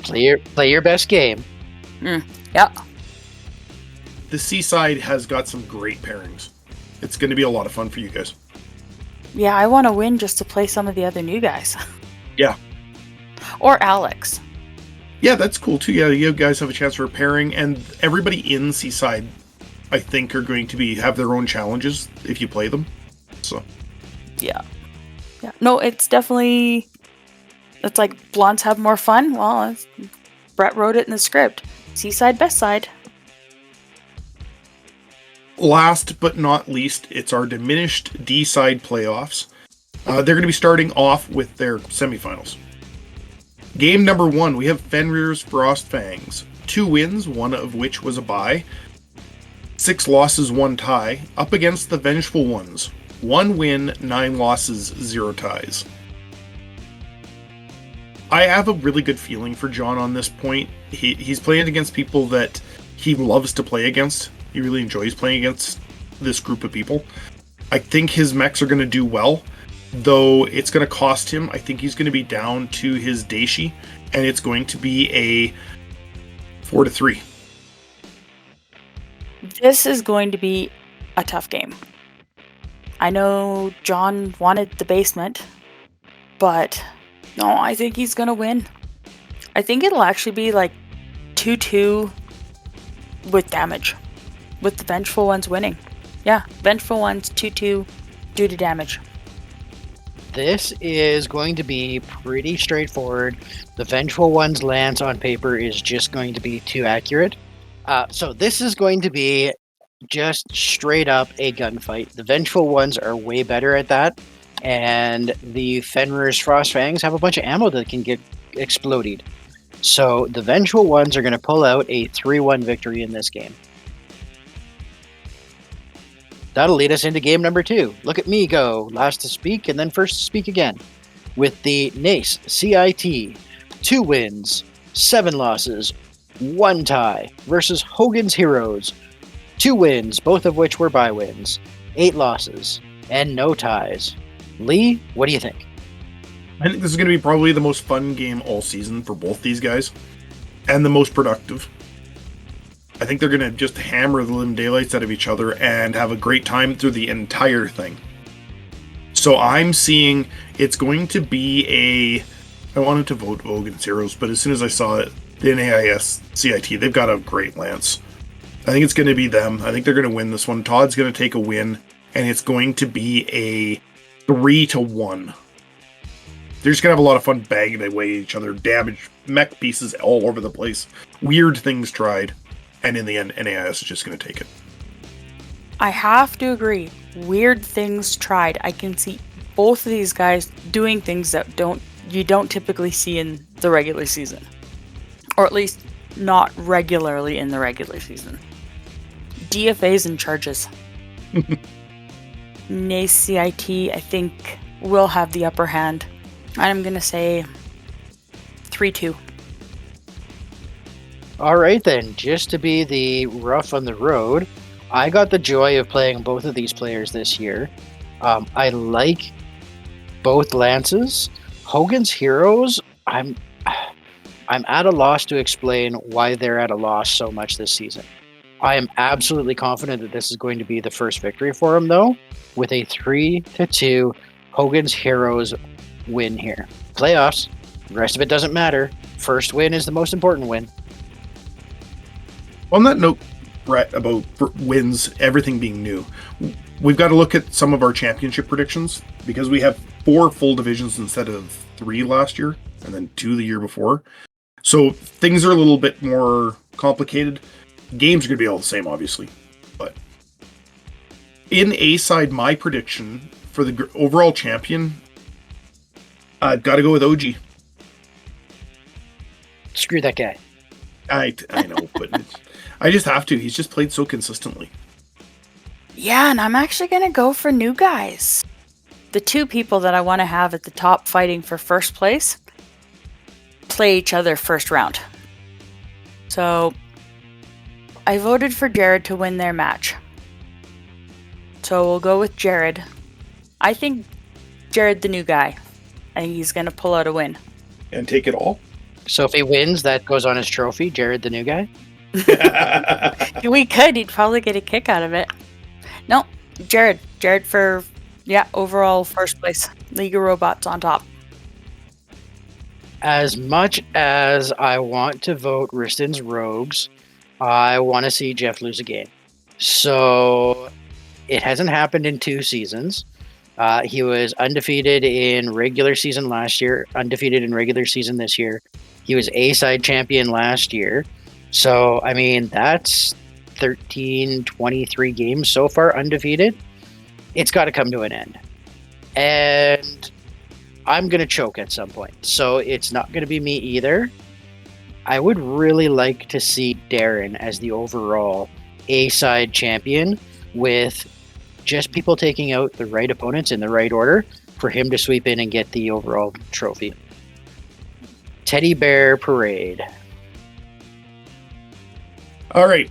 Play your best game. Yeah. The Seaside has got some great pairings. It's going to be a lot of fun for you guys. Yeah, I want to win just to play some of the other new guys. Yeah. Or Alex. Yeah, that's cool too. Yeah, you guys have a chance for a pairing, and everybody in Seaside, I think, are going to have their own challenges if you play them. So. Yeah. No, it's definitely. It's like blondes have more fun. Well, Brett wrote it in the script. Seaside, best side. Last but not least, it's our diminished D-side playoffs. They're going to be starting off with their semifinals. Game number 1, we have Fenrir's Frostfangs 2 wins, one of which was a bye. 6 losses, 1 tie, up against the Vengeful Ones. 1 win, 9 losses, 0 ties. I have a really good feeling for John on this point. He's playing against people that he loves to play against. He really enjoys playing against this group of people. I think his mechs are going to do well, though it's going to cost him. I think he's going to be down to his Daishi, and it's going to be a 4-3. This is going to be a tough game. I know John wanted the basement, but no, I think he's going to win. I think it'll actually be like 2-2 with damage, with the Vengeful Ones winning. Yeah, Vengeful Ones 2-2 due to damage. This is going to be pretty straightforward. The Vengeful One's lance on paper is just going to be too accurate. So this is going to be just straight up a gunfight. The Vengeful Ones are way better at that, and the Fenrir's Frostfangs have a bunch of ammo that can get exploded. So the Vengeful Ones are going to pull out a 3-1 victory in this game. That'll lead us into game number 2. Look at me go, last to speak and then first to speak again. With the Nace CIT, 2 wins, 7 losses, 1 tie versus Hogan's Heroes, 2 wins, both of which were bye wins, 8 losses, and no ties. Lee, what do you think? I think this is going to be probably the most fun game all season for both these guys, and the most productive. I think they're going to just hammer the living daylights out of each other and have a great time through the entire thing. So I'm seeing it's going to be I wanted to vote Hogan's Heroes, but as soon as I saw it, the NAIS CIT, they've got a great lance. I think it's going to be them. I think they're going to win this one. Todd's going to take a win, and it's going to be a 3-1. They're just going to have a lot of fun bagging away each other, damage, mech pieces all over the place. Weird things tried, and in the end, NAIS is just going to take it. I have to agree. Weird things tried. I can see both of these guys doing things that you don't typically see in the regular season. Or at least not regularly in the regular season. DFAs and charges. Nace CIT, I think, will have the upper hand. I'm going to say 3-2. All right, then. Just to be the rough on the road, I got the joy of playing both of these players this year. I like both lances. Hogan's Heroes, I'm at a loss to explain why they're at a loss so much this season. I am absolutely confident that this is going to be the first victory for them, though, with a 3-2 Hogan's Heroes win here. Playoffs, the rest of it doesn't matter. First win is the most important win. On that note, Brett, about wins, everything being new, we've got to look at some of our championship predictions, because we have 4 full divisions instead of 3 last year, and then 2 the year before. So things are a little bit more complicated. Games are going to be all the same, obviously. But in A side, my prediction for the overall champion, I've got to go with OG. Screw that guy. I know, but I just have to. He's just played so consistently. Yeah, and I'm actually going to go for new guys. The 2 people that I want to have at the top fighting for first place play each other first round. So I voted for Jared to win their match. So we'll go with Jared. I think Jared, the new guy, I think he's going to pull out a win. And take it all? So if he wins, that goes on his trophy, Jared the new guy? We could. He'd probably get a kick out of it. No, Jared. Jared for, overall first place. League of Robots on top. As much as I want to vote Riston's Rogues, I want to see Jeff lose a game. So it hasn't happened in 2 seasons. He was undefeated in regular season last year, undefeated in regular season this year. He was A-side champion last year. So, I mean, that's 23 games so far undefeated. It's got to come to an end. And I'm going to choke at some point. So it's not going to be me either. I would really like to see Darren as the overall A-side champion, with just people taking out the right opponents in the right order for him to sweep in and get the overall trophy. Teddy Bear Parade. All right.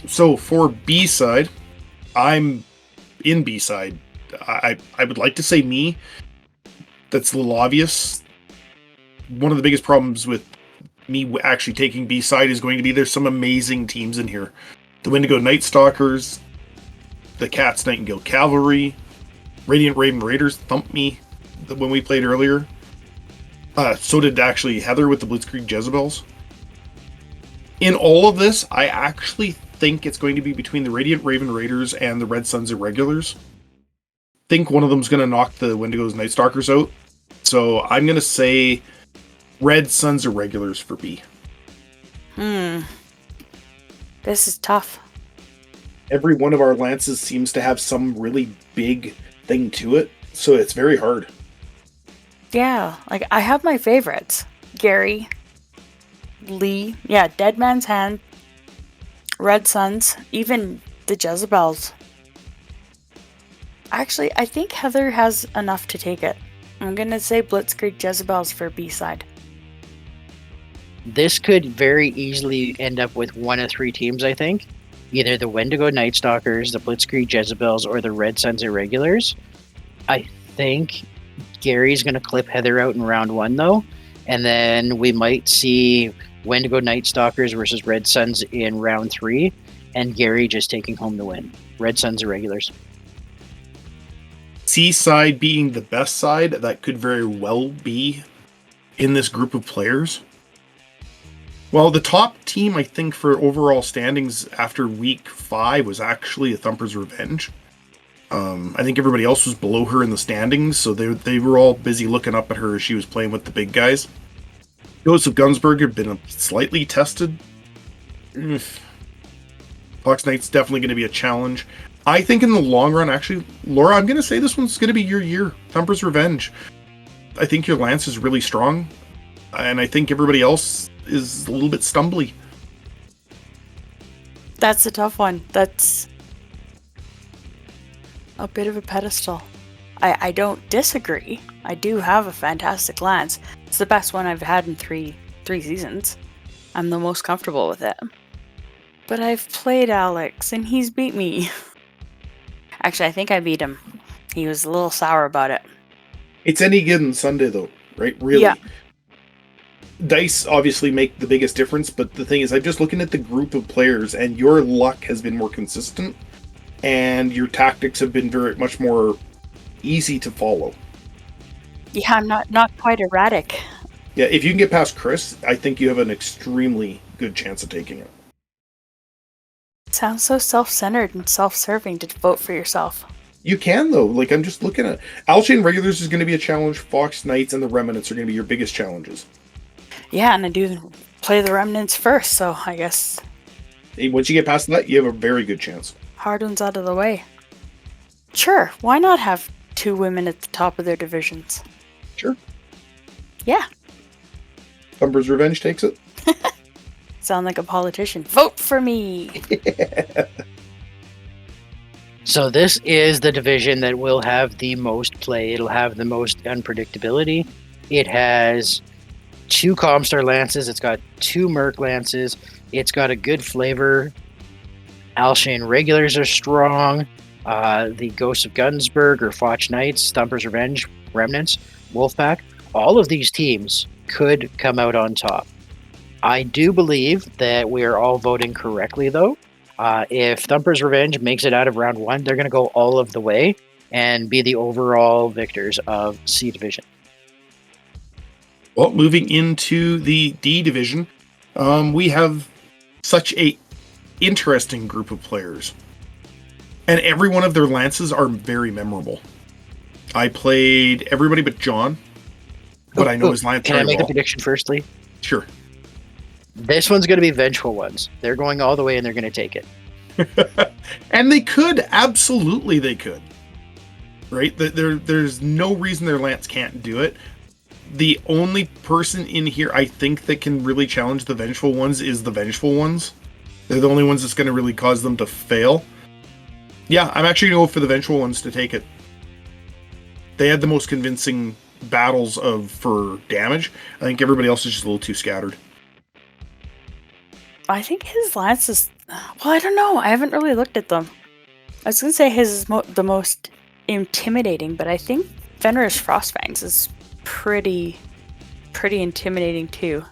So for B-side, I'm in B-side. I would like to say me. That's a little obvious. One of the biggest problems with me actually taking B-side is going to be there's some amazing teams in here. The Wendigo Night Stalkers, the Cat's Nightingale Cavalry, Radiant Raven Raiders thumped me when we played earlier. So did actually Heather with the Blitzkrieg Jezebels. In all of this, I actually think it's going to be between the Radiant Raven Raiders and the Red Suns Irregulars. Think one of them's going to knock the Wendigo's Night Stalkers out. So I'm going to say Red Suns Irregulars for B. This is tough. Every one of our lances seems to have some really big thing to it, so it's very hard. Yeah, like I have my favorites. Gary, Lee, Dead Man's Hand, Red Suns, even the Jezebels. Actually, I think Heather has enough to take it. I'm gonna say Blitzkrieg Jezebels for B-side. This could very easily end up with one of three teams, I think. Either the Wendigo Night Stalkers, the Blitzkrieg Jezebels, or the Red Suns Irregulars. I think Gary's going to clip Heather out in round one, though. And then we might see Wendigo Night Stalkers versus Red Suns in round 3. And Gary just taking home the win. Red Suns Irregulars. C side being the best side, that could very well be in this group of players. Well, the top team, I think, for overall standings after week 5 was actually a Thumper's Revenge. I think everybody else was below her in the standings, so they were all busy looking up at her as she was playing with the big guys. Ghosts of Gunsberg have been slightly tested. Fox Knight's definitely going to be a challenge. I think in the long run, actually, Laura, I'm going to say this one's going to be your year. Thumper's Revenge. I think your lance is really strong, and I think everybody else is a little bit stumbly. That's a tough one. That's a bit of a pedestal. I don't disagree. I do have a fantastic lance. It's the best one I've had in three seasons. I'm the most comfortable with it. But I've played Alex, and he's beat me. Actually, I think I beat him. He was a little sour about it. It's any given Sunday, though, right? Really. Yeah. Dice obviously make the biggest difference, but the thing is, I'm just looking at the group of players, and your luck has been more consistent, and your tactics have been very much more easy to follow. Yeah, I'm not quite erratic. Yeah, if you can get past Chris, I think you have an extremely good chance of taking it. Sounds so self-centered and self-serving to vote for yourself. You can, though. Like, I'm just looking at... Alchain Regulars is going to be a challenge. Fox Knights and the Remnants are going to be your biggest challenges. Yeah, and I do play the Remnants first, so I guess... Once you get past that, you have a very good chance. Hard one's out of the way. Sure, why not have 2 women at the top of their divisions? Sure. Yeah. Thumper's Revenge takes it. Sound like a politician. Vote for me! So this is the division that will have the most play. It'll have the most unpredictability. It has 2 Comstar lances. It's got 2 Merc lances. It's got a good flavor. Alshane Regulars are strong. The Ghosts of Gunsberg or Foch Knights, Thumper's Revenge, Remnants, Wolfpack. All of these teams could come out on top. I do believe that we are all voting correctly, though. If Thumper's Revenge makes it out of round 1, they're going to go all of the way and be the overall victors of C Division. Well, moving into the D Division, we have such a interesting group of players. And every one of their lances are very memorable. I played everybody but John, but I know his lance Can I very make the well. prediction firstly? Sure. This one's going to be Vengeful Ones. They're going all the way and they're going to take it. And they could. Absolutely they could. Right? There's no reason their lance can't do it. The only person in here I think that can really challenge the Vengeful Ones is the Vengeful Ones. They're the only ones that's going to really cause them to fail. Yeah, I'm actually going to go for the Vengeful Ones to take it. They had the most convincing battles for damage. I think everybody else is just a little too scattered. I think his lance is... Well, I don't know. I haven't really looked at them. I was going to say his is the most intimidating, but I think Fenrir's Frostfangs is pretty intimidating too.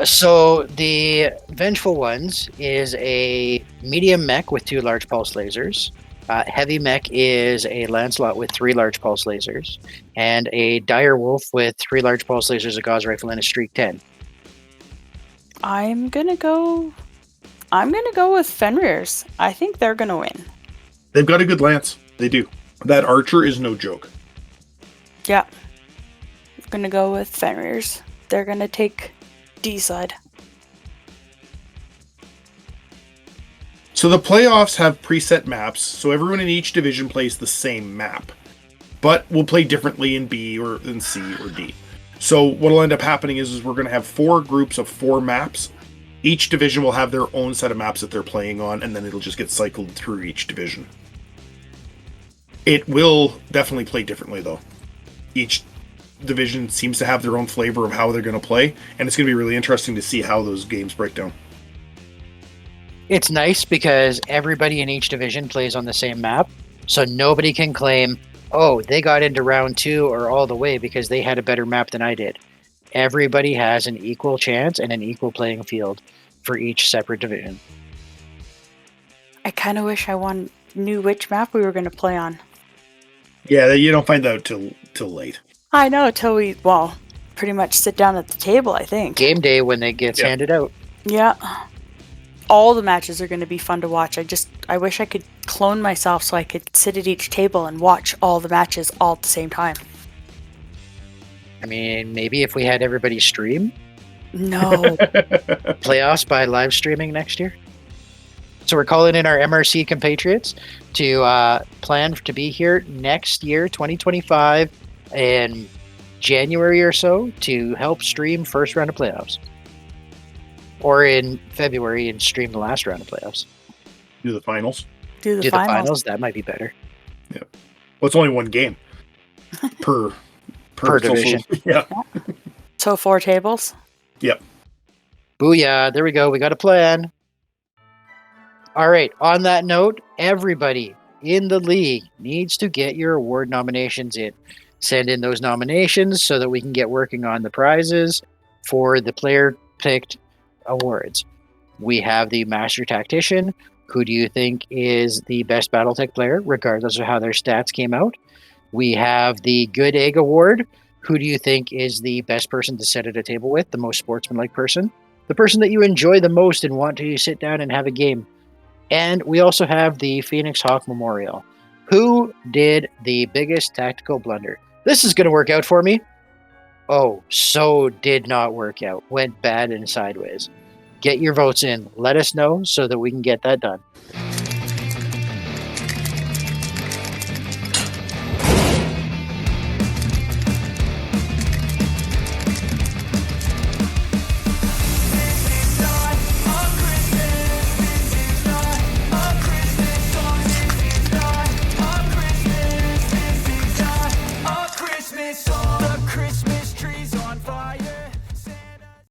So the Vengeful Ones is a medium mech with 2 large pulse lasers. Heavy mech is a Lancelot with 3 large pulse lasers, and a Dire Wolf with 3 large pulse lasers, a Gauss rifle, and a Streak 10. I'm gonna go with Fenrir's. I think they're gonna win. They've got a good lance. They do. That archer is no joke. Yeah. I'm gonna go with Fenrir's. They're gonna take D side. So the playoffs have preset maps, so everyone in each division plays the same map. But we'll play differently in B or in C or D. So what'll end up happening is we're going to have 4 groups of 4 maps. Each division will have their own set of maps that they're playing on, and then it'll just get cycled through each division. It will definitely play differently, though. Each division seems to have their own flavor of how they're going to play, and it's going to be really interesting to see how those games break down. It's nice because everybody in each division plays on the same map, so nobody can claim, oh, they got into round 2 or all the way because they had a better map than I did. Everybody has an equal chance and an equal playing field for each separate division. I kind of wish I knew which map we were going to play on. Yeah, you don't find out till late. I know, till we, pretty much sit down at the table, I think. Game day when it gets handed out. Yeah. All the matches are going to be fun to watch. I wish I could clone myself so I could sit at each table and watch all the matches all at the same time. I mean, maybe if we had everybody stream No. playoffs by live streaming next year. So we're calling in our MRC compatriots to plan to be here next year, 2025, in January or so, to help stream first round of playoffs. Or in February and stream the last round of playoffs. Do the finals. Do the finals. That might be better. Yeah. Well, it's only one game per division. Yeah. So 4 tables? Yep. Booyah. There we go. We got a plan. All right. On that note, everybody in the league needs to get your award nominations in. Send in those nominations so that we can get working on the prizes for the player-picked awards. We have the Master Tactician. Who do you think is the best Battletech player, regardless of how their stats came out? We have the Good Egg Award. Who do you think is the best person to sit at a table with, the most sportsmanlike person? The person that you enjoy the most and want to sit down and have a game. And we also have the Phoenix Hawk Memorial. Who did the biggest tactical blunder? This is going to work out for me. Oh, so did not work out. Went bad and sideways. Get your votes in. Let us know so that we can get that done.